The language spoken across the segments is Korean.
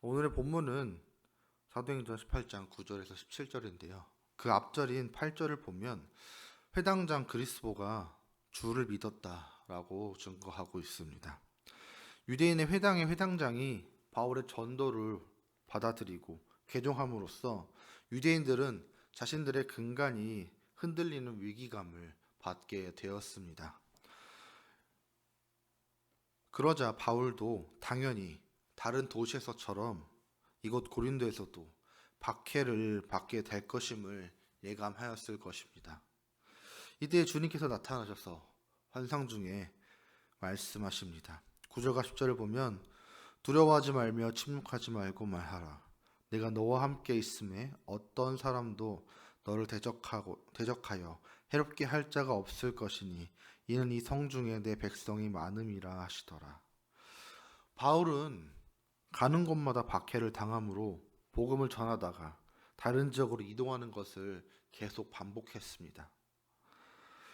오늘의 본문은 사도행전 18장 9절에서 17절인데요. 그 앞절인 8절을 보면 회당장 그리스보가 주를 믿었다라고 증거하고 있습니다. 유대인의 회당의 회당장이 바울의 전도를 받아들이고 개종함으로써 유대인들은 자신들의 근간이 흔들리는 위기감을 받게 되었습니다. 그러자 바울도 당연히 다른 도시에서처럼 이곳 고린도에서도 박해를 받게 될 것임을 예감하였을 것입니다. 이때 주님께서 나타나셔서 환상 중에 말씀하십니다. 9절과 10절을 보면 두려워하지 말며 침묵하지 말고 말하라. 내가 너와 함께 있음에 어떤 사람도 너를 대적하여 해롭게 할 자가 없을 것이니 이는 이 성중에 내 백성이 많음이라 하시더라. 바울은 가는 곳마다 박해를 당함으로 복음을 전하다가 다른 지역으로 이동하는 것을 계속 반복했습니다.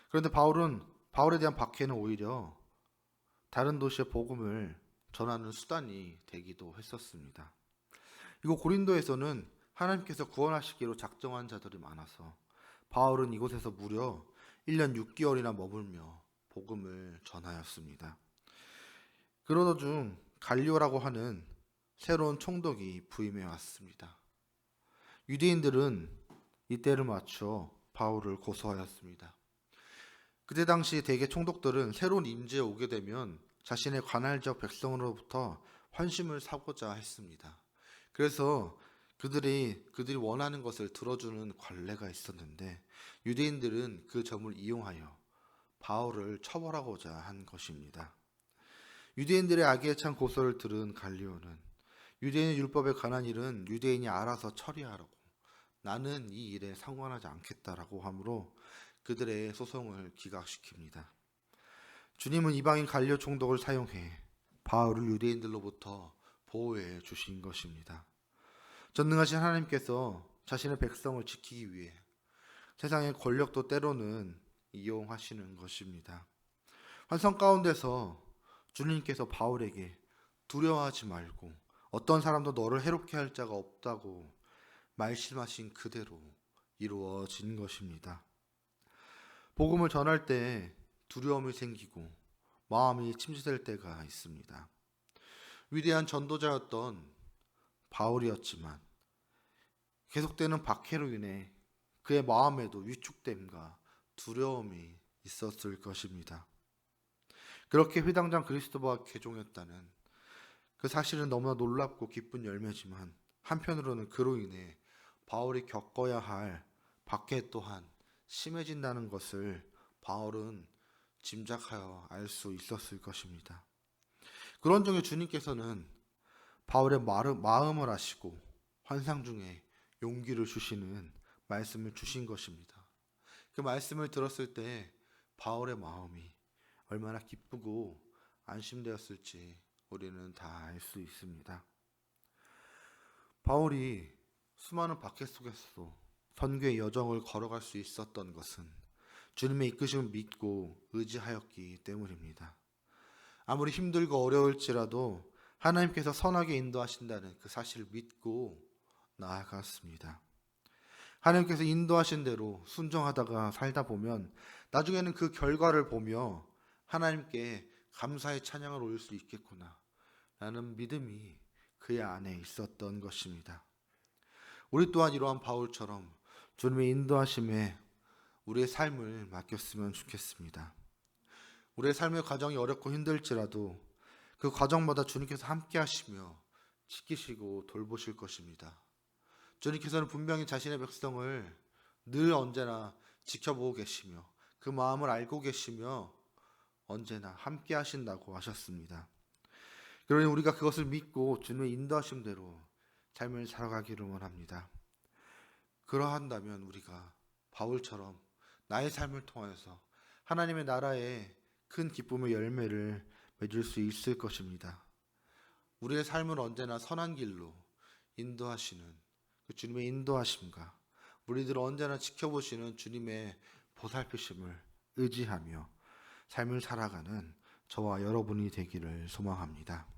그런데 바울에 대한 박해는 오히려 다른 도시의 복음을 전하는 수단이 되기도 했었습니다. 이곳 고린도에서는 하나님께서 구원하시기로 작정한 자들이 많아서 바울은 이곳에서 무려 1년 6개월이나 머물며 복음을 전하였습니다. 그러던 중 갈리오라고 하는 새로운 총독이 부임해 왔습니다. 유대인들은 이때를 맞춰 바울을 고소하였습니다. 그때 당시 대개 총독들은 새로운 임지에 오게 되면 자신의 관할 지역 백성으로부터 환심을 사고자 했습니다. 그래서 그들이 원하는 것을 들어주는 관례가 있었는데 유대인들은 그 점을 이용하여 바울을 처벌하고자 한 것입니다. 유대인들의 악에 찬 고소를 들은 갈리오는 유대인의 율법에 관한 일은 유대인이 알아서 처리하라고, 나는 이 일에 상관하지 않겠다라고 하므로 그들의 소송을 기각시킵니다. 주님은 이방인 갈리오 총독을 사용해 바울을 유대인들로부터 보호해 주신 것입니다. 전능하신 하나님께서 자신의 백성을 지키기 위해 세상의 권력도 때로는 이용하시는 것입니다. 환상 가운데서 주님께서 바울에게 두려워하지 말고 어떤 사람도 너를 해롭게 할 자가 없다고 말씀하신 그대로 이루어진 것입니다. 복음을 전할 때 두려움이 생기고 마음이 침체될 때가 있습니다. 위대한 전도자였던 바울이었지만 계속되는 박해로 인해 그의 마음에도 위축됨과 두려움이 있었을 것입니다. 그렇게 회당장 그리스도가 개종했다는 그 사실은 너무나 놀랍고 기쁜 열매지만 한편으로는 그로 인해 바울이 겪어야 할 박해 또한 심해진다는 것을 바울은 짐작하여 알 수 있었을 것입니다. 그런 중에 주님께서는 바울의 마음을 아시고 환상 중에 용기를 주시는 말씀을 주신 것입니다. 그 말씀을 들었을 때 바울의 마음이 얼마나 기쁘고 안심되었을지 우리는 다 알 수 있습니다. 바울이 수많은 박해 속에서도 선교의 여정을 걸어갈 수 있었던 것은 주님의 이끄심을 믿고 의지하였기 때문입니다. 아무리 힘들고 어려울지라도 하나님께서 선하게 인도하신다는 그 사실을 믿고 나아갔습니다. 하나님께서 인도하신 대로 순종하다가 살다 보면 나중에는 그 결과를 보며 하나님께 감사의 찬양을 올릴 수 있겠구나 라는 믿음이 그의 안에 있었던 것입니다. 우리 또한 이러한 바울처럼 주님의 인도하심에 우리의 삶을 맡겼으면 좋겠습니다. 우리의 삶의 과정이 어렵고 힘들지라도 그 과정마다 주님께서 함께 하시며 지키시고 돌보실 것입니다. 주님께서는 분명히 자신의 백성을 늘 언제나 지켜보고 계시며 그 마음을 알고 계시며 언제나 함께 하신다고 하셨습니다. 그러니 우리가 그것을 믿고 주님의 인도하심대로 삶을 살아가기를 원합니다. 그러한다면 우리가 바울처럼 나의 삶을 통하여서 하나님의 나라의 큰 기쁨의 열매를 맺을 수 있을 것입니다. 우리의 삶을 언제나 선한 길로 인도하시는 그 주님의 인도하심과 우리들을 언제나 지켜보시는 주님의 보살피심을 의지하며 삶을 살아가는 저와 여러분이 되기를 소망합니다.